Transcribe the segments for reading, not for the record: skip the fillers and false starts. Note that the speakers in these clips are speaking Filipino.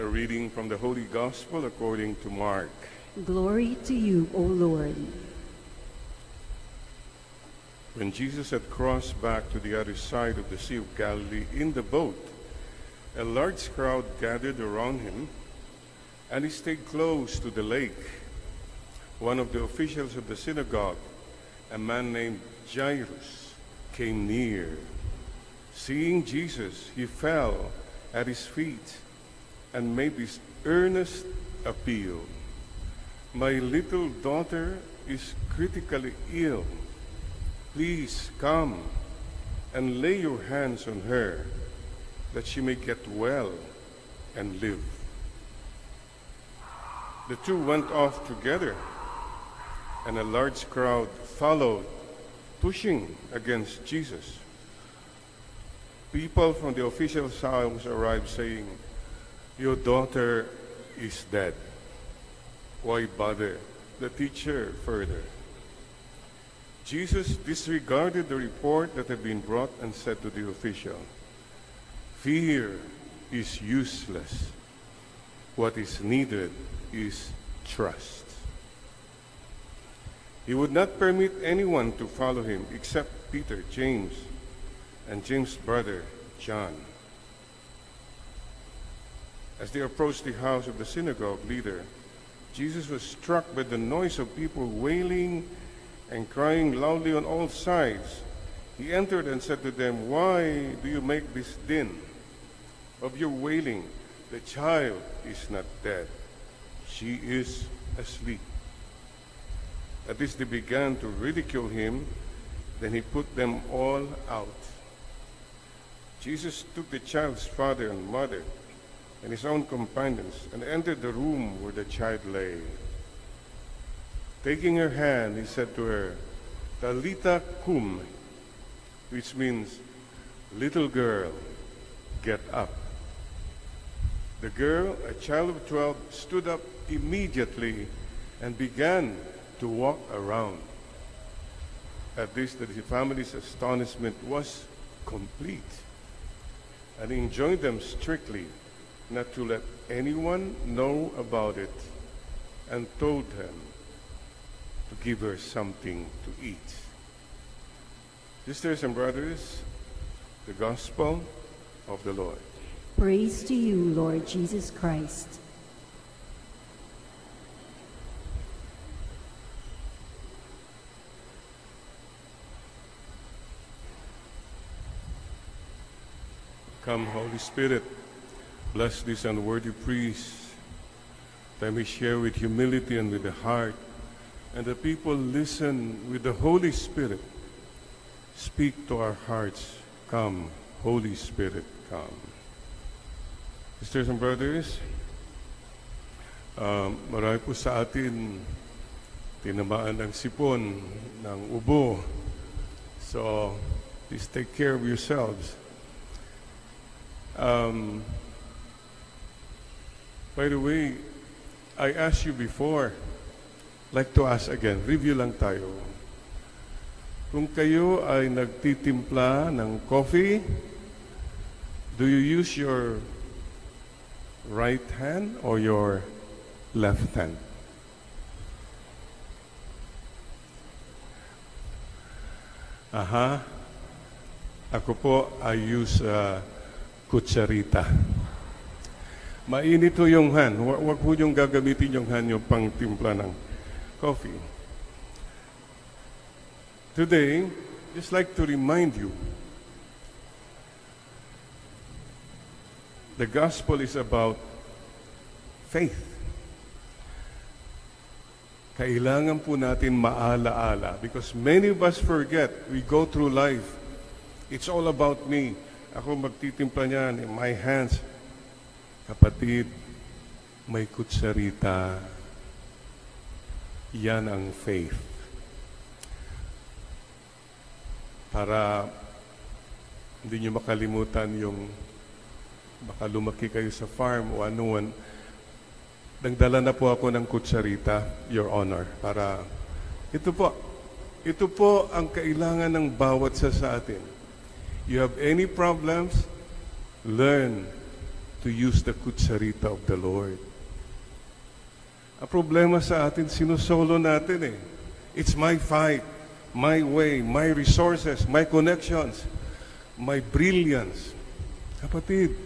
A reading from the Holy Gospel according to Mark. Glory to you, O Lord. When Jesus had crossed back to the other side of the Sea of Galilee in the boat, a large crowd gathered around him, and he stayed close to the lake. One of the officials of the synagogue, a man named Jairus, came near. Seeing Jesus, he fell at his feet and made this earnest appeal. My little daughter is critically ill. Please come and lay your hands on her, that she may get well and live. The two went off together, and a large crowd followed, pushing against Jesus. People from the official's house arrived saying, "Your daughter is dead. Why bother the teacher further?" Jesus disregarded the report that had been brought and said to the official, "Fear is useless. What is needed is trust." He would not permit anyone to follow him except Peter, James, and James' brother, John. As they approached the house of the synagogue leader, Jesus was struck by the noise of people wailing and crying loudly on all sides. He entered and said to them, "Why do you make this din of your wailing? The child is not dead. She is asleep." At this they began to ridicule him. Then he put them all out. Jesus took the child's father and mother and his own companions and entered the room where the child lay. Taking her hand, he said to her, "Talitha kum," which means, "Little girl, get up." The girl, a child of 12, stood up immediately and began to walk around. At this, the family's astonishment was complete, and he enjoined them strictly not to let anyone know about it, and told them to give her something to eat. Sisters and brothers, the Gospel of the Lord. Praise to you, Lord Jesus Christ. Come, Holy Spirit, bless this unworthy priest, that we share with humility and with the heart, and the people listen with the Holy Spirit. Speak to our hearts. Come, Holy Spirit, come. Sisters and brothers, marami po sa atin tinamaan ng sipon, ng ubo. So, please take care of yourselves. By the way, I asked you before, like to ask again, review lang tayo. Kung kayo ay nagtitimpla ng coffee, do you use your right hand or your left hand? Ako po, I use kutsarita. Mainit ho yung hand. Huwag po yung gagamitin yung hand yung pang timpla ng coffee. Today, just like to remind you, the gospel is about faith. Kailangan po natin maalaala because many of us forget. We go through life. It's all about me. Ako magtitimpla niyan in my hands. Kapatid, may kutsarita. Yan ang faith. Para hindi nyo makalimutan yung baka lumaki kayo sa farm o anuan. Nagdala na po ako ng kutsarita, Your Honor, para ito po ang kailangan ng bawat sa atin. You have any problems, learn to use the kutsarita of the Lord. Ang problema sa atin, sinusolo natin eh. It's my fight, my way, my resources, my connections, my brilliance. Kapatid,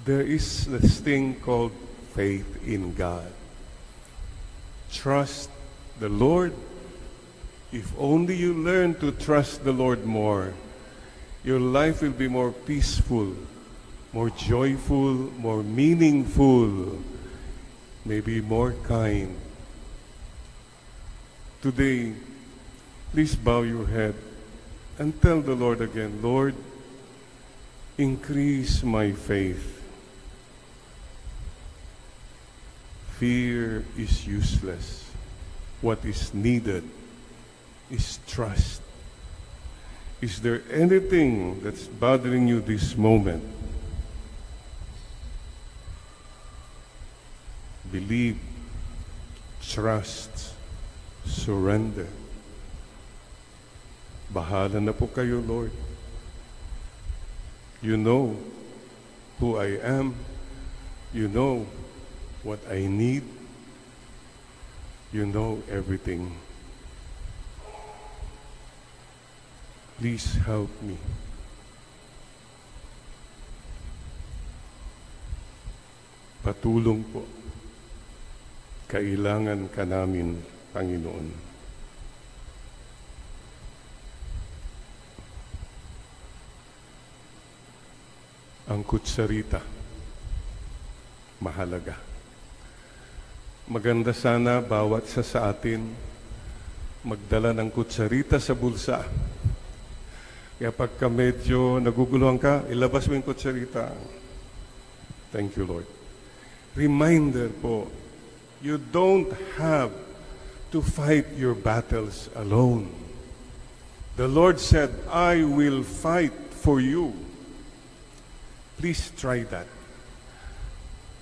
there is this thing called faith in God. Trust the Lord. If only you learn to trust the Lord more, your life will be more peaceful, more joyful, more meaningful, maybe more kind. Today, please bow your head and tell the Lord again, Lord, increase my faith. Fear is useless. What is needed is trust. Is there anything that's bothering you this moment? Believe, trust, surrender. Bahala na po kayo, Lord. You know who I am. You know what I need. You know everything. Please help me. Patulong po. Kailangan ka namin, Panginoon. Ang kutsarita, mahalaga. Maganda sana bawat sa atin magdala ng kutsarita sa bulsa. Kaya pagka medyo naguguluhan ka, ilabas mo yung kutsarita. Thank you, Lord. Reminder po, you don't have to fight your battles alone. The Lord said, I will fight for you. Please try that.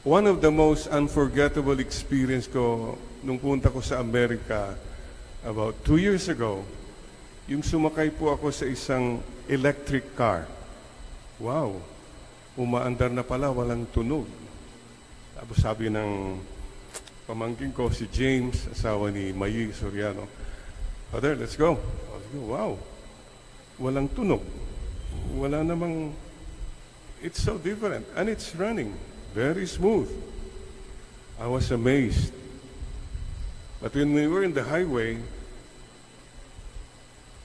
One of the most unforgettable experience ko nung punta ko sa Amerika about 2 years ago, yung sumakay po ako sa isang electric car. Wow! Umaandar na pala, walang tunog. Tapos sabi ng pamangkin ko, si James, asawa ni Mayi Soriano, Father, let's go. Wow! Walang tunog. Wala namang... It's so different. And it's running. Very smooth. I was amazed. But when we were in the highway,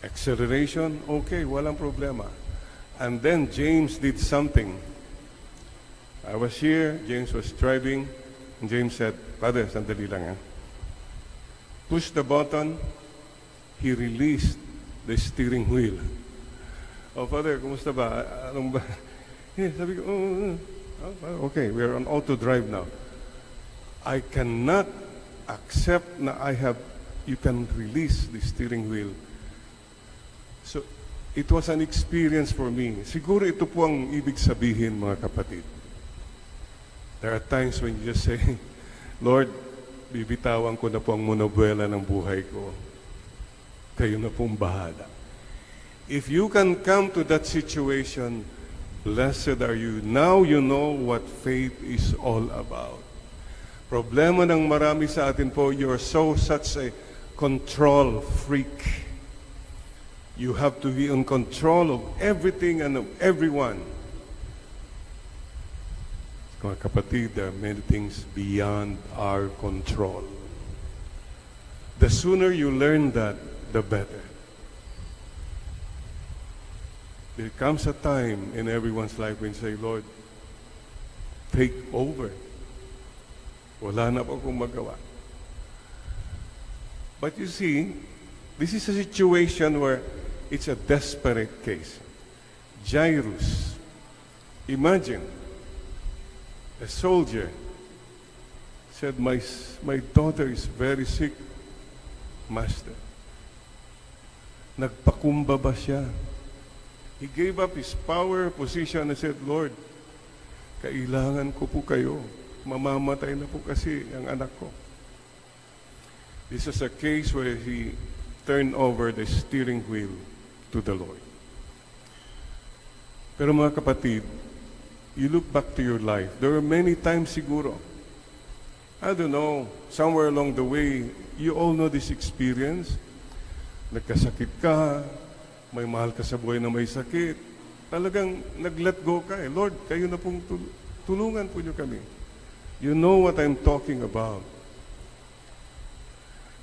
acceleration, okay, walang problema. And then James did something. I was here, James was driving, and James said, Father, sandali lang. Push the button, he released the steering wheel. Oh, Father, kumusta ba? Anong ba? Sabi ko, okay, we're on auto drive now. I cannot accept na you can release the steering wheel. So, it was an experience for me. Siguro ito po ang ibig sabihin, mga kapatid. There are times when you just say, Lord, bibitawan ko na po ang monobuela ng buhay ko. Kayo na pong bahala. If you can come to that situation, blessed are you. Now you know what faith is all about. Problema ng marami sa atin po, you're such a control freak. You have to be in control of everything and of everyone. Mga kapatid, there are many things beyond our control. The sooner you learn that, the better. There comes a time in everyone's life when you say, Lord, take over. Wala na po akong magawa. But you see, this is a situation where it's a desperate case. Jairus, imagine, a soldier said, my daughter is very sick, Master. Nagpakumbaba siya. He gave up his power, position, and said, Lord, kailangan ko po kayo. Mamamatay na po kasi ang anak ko. This is a case where he turned over the steering wheel to the Lord. Pero mga kapatid, you look back to your life, there were many times siguro, I don't know, somewhere along the way, you all know this experience. Nagkasakit ka, may mahal ka sa buhay na may sakit. Talagang nag-let go ka eh. Lord, kayo na pong tulungan po niyo kami. You know what I'm talking about.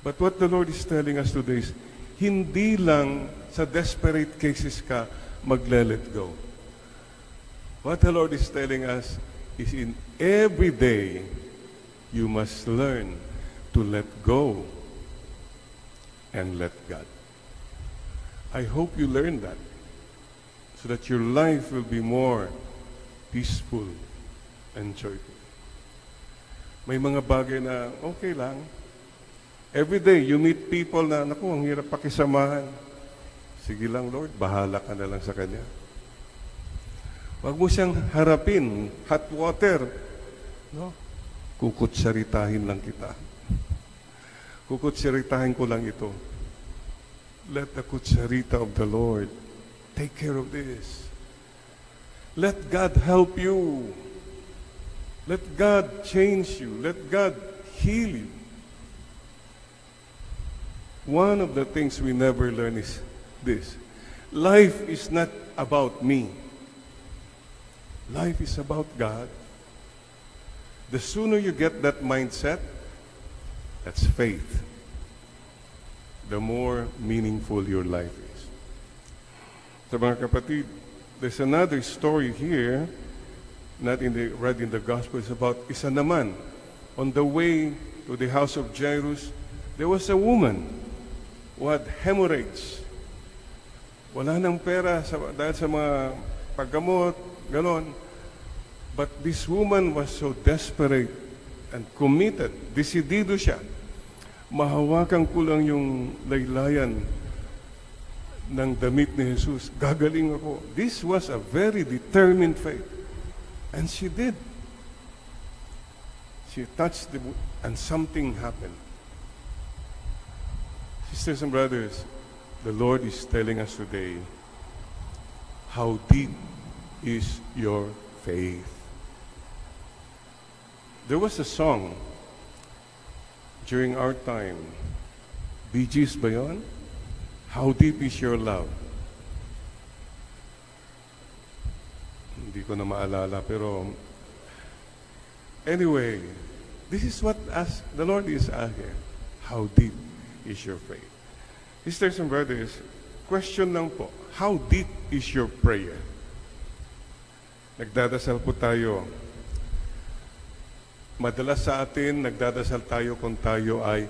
But what the Lord is telling us today is, hindi lang sa desperate cases ka mag-let go. What the Lord is telling us is in every day, you must learn to let go and let God. I hope you learn that so that your life will be more peaceful and joyful. May mga bagay na okay lang. Every day, you meet people na, naku, ang hirap pakisamahan. Sige lang, Lord, bahala ka na lang sa Kanya. Huwag mo siyang harapin, hot water. No? Kukutsaritahin lang kita. Kukutsaritahin ko lang ito. Let the kutsarita of the Lord take care of this. Let God help you. Let God change you. Let God heal you. One of the things we never learn is this. Life is not about me. Life is about God. The sooner you get that mindset, that's faith, the more meaningful your life is. So mga kapatid, there's another story here, not read in the Gospel. It's about isa naman. On the way to the house of Jairus, there was a woman who had hemorrhage. Wala nang pera dahil sa mga paggamot, ganon. But this woman was so desperate and committed. Desidido siya. Mahawakan ko lang yung laylayan ng damit ni Jesus. Gagaling ako. This was a very determined faith. And she did. She touched the wood and something happened. Sisters and brothers, the Lord is telling us today, how deep is your faith? There was a song during our time. Bee Gees ba yun? How deep is your love? Hindi ko na maalala, pero anyway, this is what the Lord is asking. How deep is your faith? Sisters and brothers, question lang po, how deep is your prayer? Nagdadasal po tayo. Madalas sa atin, nagdadasal tayo kung tayo ay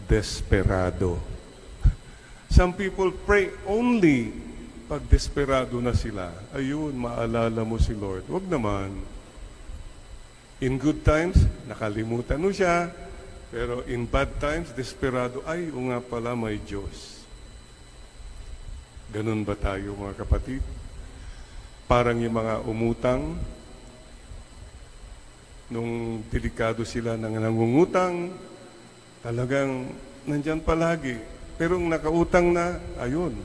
desperado. Some people pray only pag desperado na sila. Ayun, maalala mo si Lord. Wag naman. In good times, nakalimutan mo siya. Pero in bad times, desperado, ay, o nga pala, may Diyos. Ganun ba tayo, mga kapatid? Parang yung mga umutang, nung delikado sila nang nangungutang, talagang nandyan palagi. Pero nung nakautang na, ayun,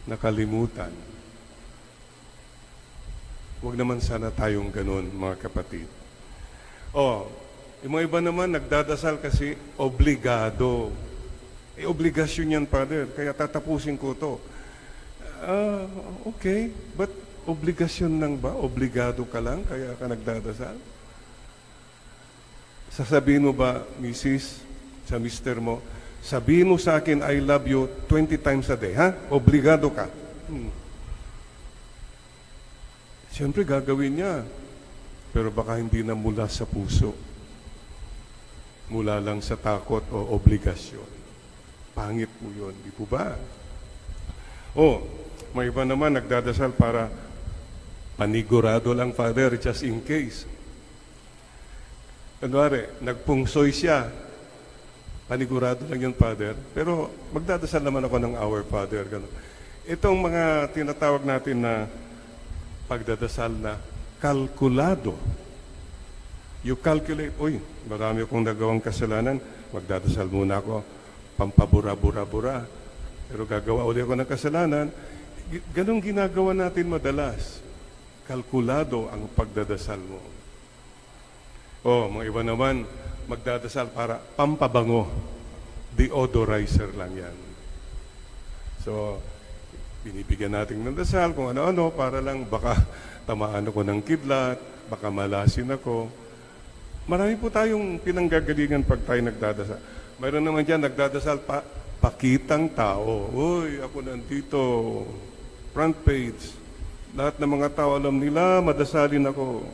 nakalimutan. Huwag naman sana tayong ganun, mga kapatid. Yung mga iba naman, nagdadasal kasi obligado. Obligasyon yan, Father, kaya tatapusin ko to. Okay, but obligasyon lang ba? Obligado ka lang, kaya ka nagdadasal? Sasabihin mo ba, Mrs., sa mister mo, sabihin mo sa akin, I love you 20 times a day, ha? Obligado ka. Siyempre, gagawin niya. Pero baka hindi na mula sa puso. Mula lang sa takot o obligasyon. Pangit po yun, di po ba? May iba naman nagdadasal para panigurado lang, Father, just in case. Kunwari, nagpungsoy siya. Panigurado lang yun, Father. Pero magdadasal naman ako ng Our Father. Ganun. Itong mga tinatawag natin na pagdadasal na kalkulado. You calculate, marami akong nagawang kasalanan, magdadasal muna ako, pampabura-bura-bura. Pero gagawa ulit ako ng kasalanan. Ganun ginagawa natin madalas. kalkulado ang pagdadasal mo. Mga iba naman, magdadasal para pampabango. Deodorizer lang yan. So, binibigyan natin ng dasal kung ano-ano para lang baka tamaan ako ng kidlat, baka malasin ako. Marami po tayong pinanggagalingan pag tayo nagdadasal. Mayroon naman dyan, nagdadasal pakitang tao. Uy, ako nandito, front page. Lahat ng mga tao alam nila, madasalin ako.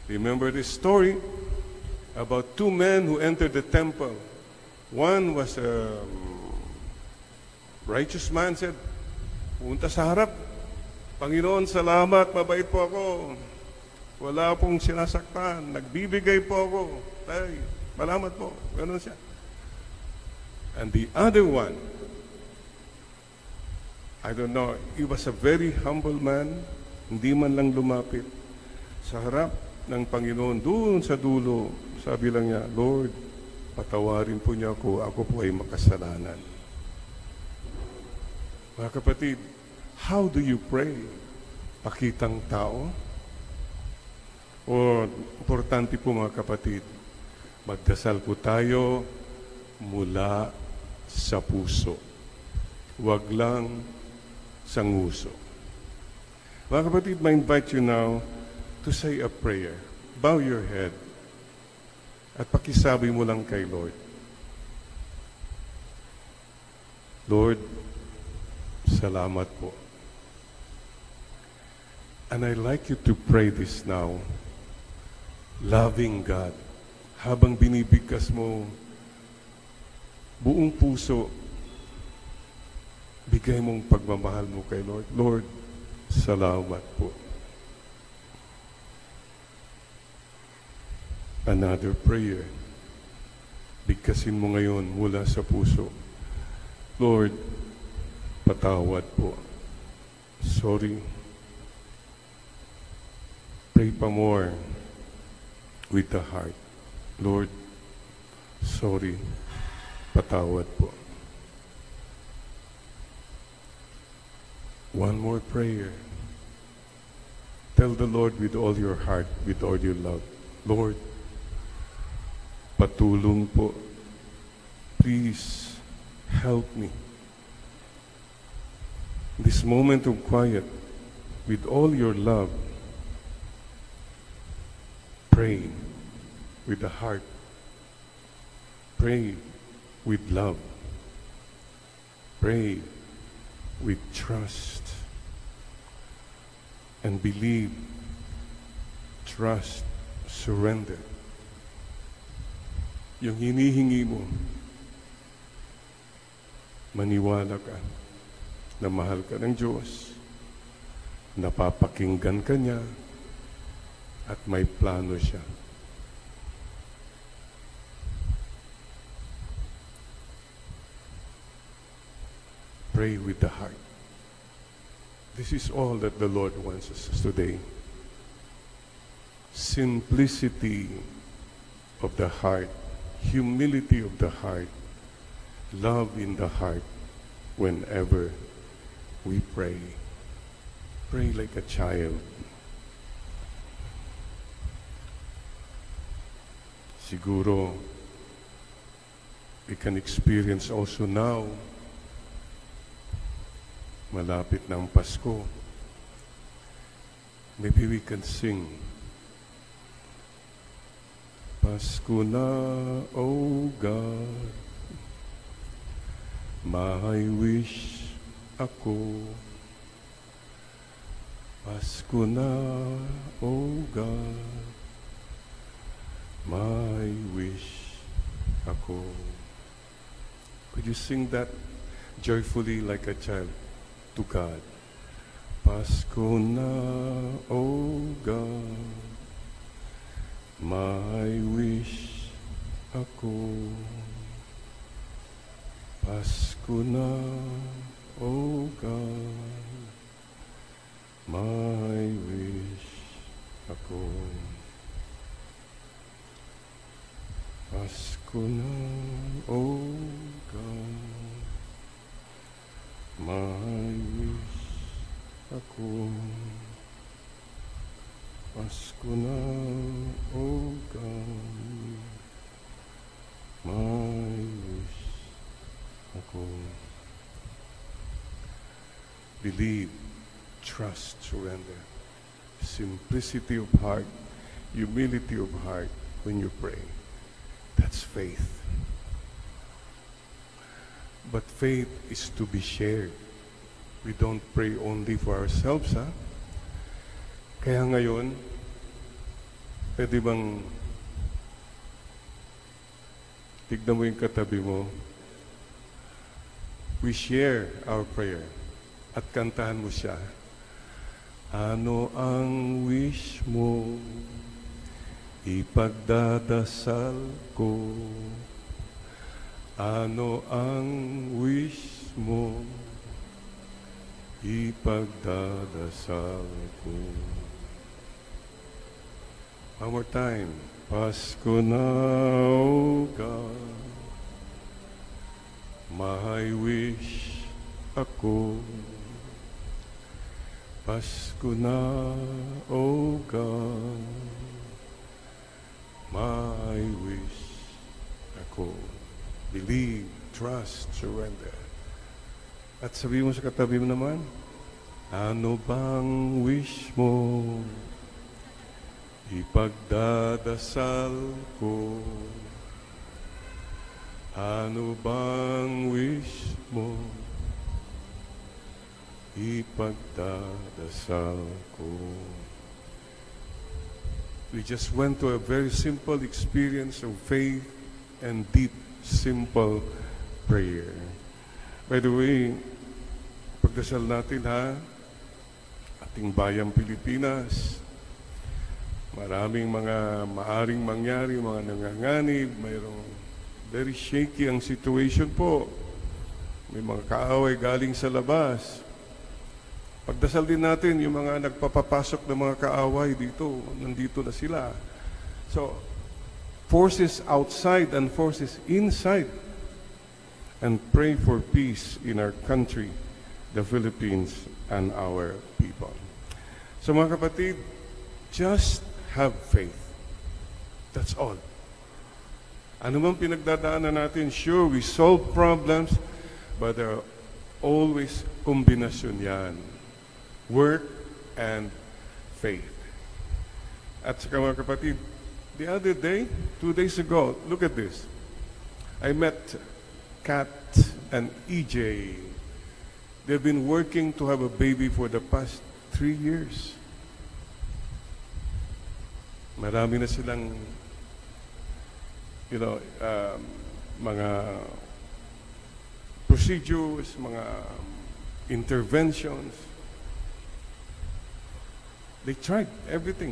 Remember this story about two men who entered the temple. One was a righteous man, said, punta sa harap. Panginoon, salamat, mabait po ako. Wala pong sinasaktan. Nagbibigay po ako. Ay, salamat po. Ganon siya. And the other one, I don't know, he was a very humble man. Hindi man lang lumapit. Sa harap ng Panginoon, doon sa dulo, sabi lang niya, Lord, patawarin po niya ako po ay makasalanan. Mga kapatid, how do you pray? Pakitang tao? O importante po mga kapatid, magdasal po tayo mula sa puso. Huwag lang sa nguso. Mga kapatid, I invite you now to say a prayer. Bow your head at pakisabi mo lang kay Lord. Lord, salamat po. And I'd like you to pray this now. Loving God. Habang binibigkas mo buong puso, bigay mong pagmamahal mo kay Lord. Lord, salamat po. Another prayer. Bigkasin mo ngayon mula sa puso. Lord, patawad po. Sorry. Pray pa more with the heart. Lord, sorry. Patawad po. One more prayer. Tell the Lord with all your heart, with all your love, Lord, patulong po. Please help me. This moment of quiet, with all your love, pray with the heart. Pray with love. Pray with trust. And believe, trust, surrender. Yung hinihingi mo, maniwala ka na mahal ka ng Diyos, napapakinggan ka niya, at may plano siya. Pray with the heart. This is all that the Lord wants us today. Simplicity of the heart, humility of the heart, love in the heart whenever we pray. Pray like a child. Siguro, we can experience also now, malapit na ang Pasko. Maybe we can sing, Pasko na, O God, may wish ako. Pasko na, O God, may wish ako. Could you sing that joyfully like a child to God? Pasko na, O God, may wish ako. Pasko na, O God, may wish ako. Pasko na, O God, may wish ako. Pasko na, O God, may wish ako. Believe, trust, surrender. Simplicity of heart, humility of heart when you pray. That's faith. But faith is to be shared. We don't pray only for ourselves, ha? Kaya ngayon, pwede bang tignan mo yung katabi mo, we share our prayer at kantahan mo siya. Ano ang wish mo? Ipagdadasal ko. Ano ang wish mo? Ipagdadasal ko. One more time. Pasko na, O God, may wish ako. Pasko na, O God, may wish ako. Believe, trust, surrender. At sabi mo sa katabi mo naman, ano bang wish mo? Ipagdadasal ko. Ano bang wish mo? Ipagdadasal ko. We just went to a very simple experience of faith and deep, simple prayer. By the way, pagdasal natin ha, ating bayang Pilipinas, maraming mga maaring mangyari, mga nanganganib, mayroong very shaky ang situation po. May mga kaaway galing sa labas. Pagdasal din natin yung mga nagpapapasok ng mga kaaway dito, nandito na sila. So, forces outside and forces inside. And pray for peace in our country, the Philippines, and our people. So mga kapatid, just have faith. That's all. Ano man pinagdadaanan natin, sure, we solve problems, but there are always kombinasyon yan. Work and faith. At saka mga kapatid, the other day, 2 days ago, look at this. I met Kat and EJ. They've been working to have a baby for the past 3 years. Marami na silang, mga procedures, mga interventions. They tried everything.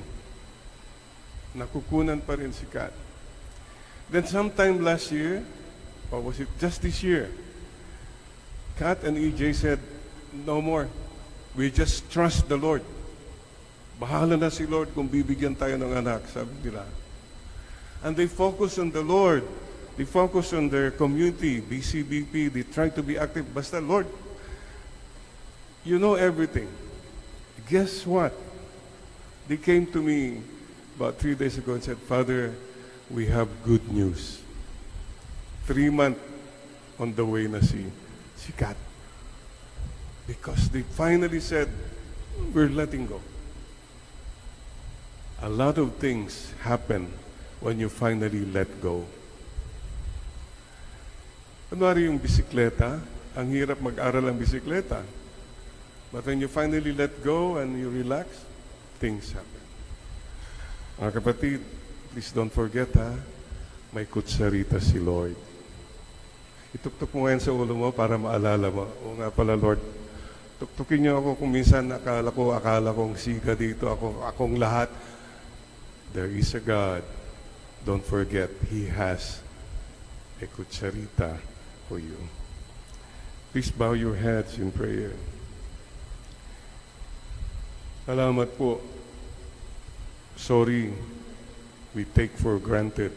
Nakukunan pa rin si Kat. Then sometime last year, or was it just this year, Kat and EJ said, no more. We just trust the Lord. Bahala na si Lord kung bibigyan tayo ng anak, sabi nila. And they focus on the Lord. They focus on their community, BCBP. They try to be active. Basta, Lord, you know everything. Guess what? They came to me about 3 days ago and said, Father, we have good news. 3 months on the way na si Kat. Because they finally said, we're letting go. A lot of things happen when you finally let go. Kunwari yung bisikleta, ang hirap mag-aral ang bisikleta. But when you finally let go and you relax, things happen. Mga kapatid, please don't forget may kutsarita si Lord. Ituktok mo ngayon sa ulo mo para maalala mo. O nga pala Lord, tuktukin niyo ako kung minsan akala kong siga dito, akong lahat. There is a God. Don't forget, He has a kutsarita for you. Please bow your heads in prayer. Salamat po. Sorry, we take for granted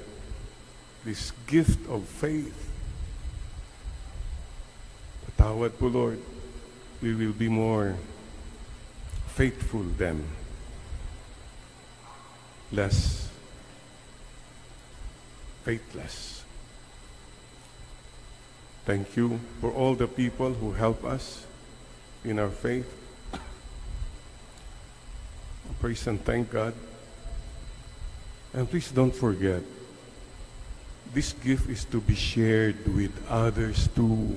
this gift of faith. Patawad po, Lord. We will be more faithful then. less faithless. Thank you for all the people who help us in our faith. Praise and thank God. And please don't forget, this gift is to be shared with others too.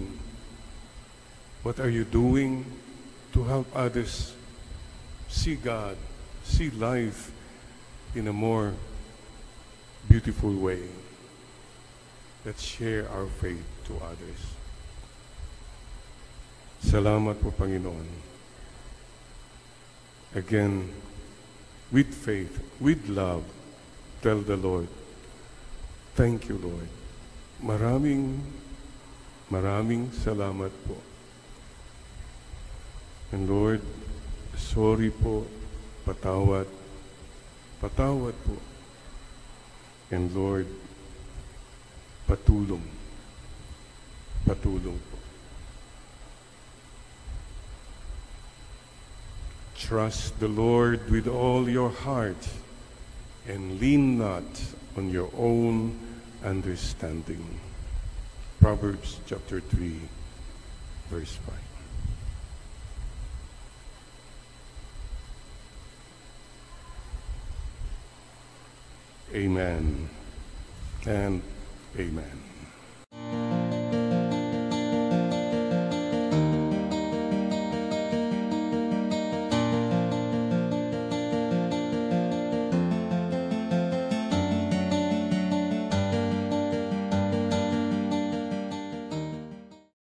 What are you doing to help others see God, see life in a more beautiful way? Let's share our faith to others. Salamat po, Panginoon. Again, with faith, with love, tell the Lord, thank you, Lord. Maraming salamat po. And Lord, sorry po, patawad po. And Lord, patulong po. Trust the Lord with all your heart and lean not on your own understanding. Proverbs chapter 3, verse 5. Amen and amen.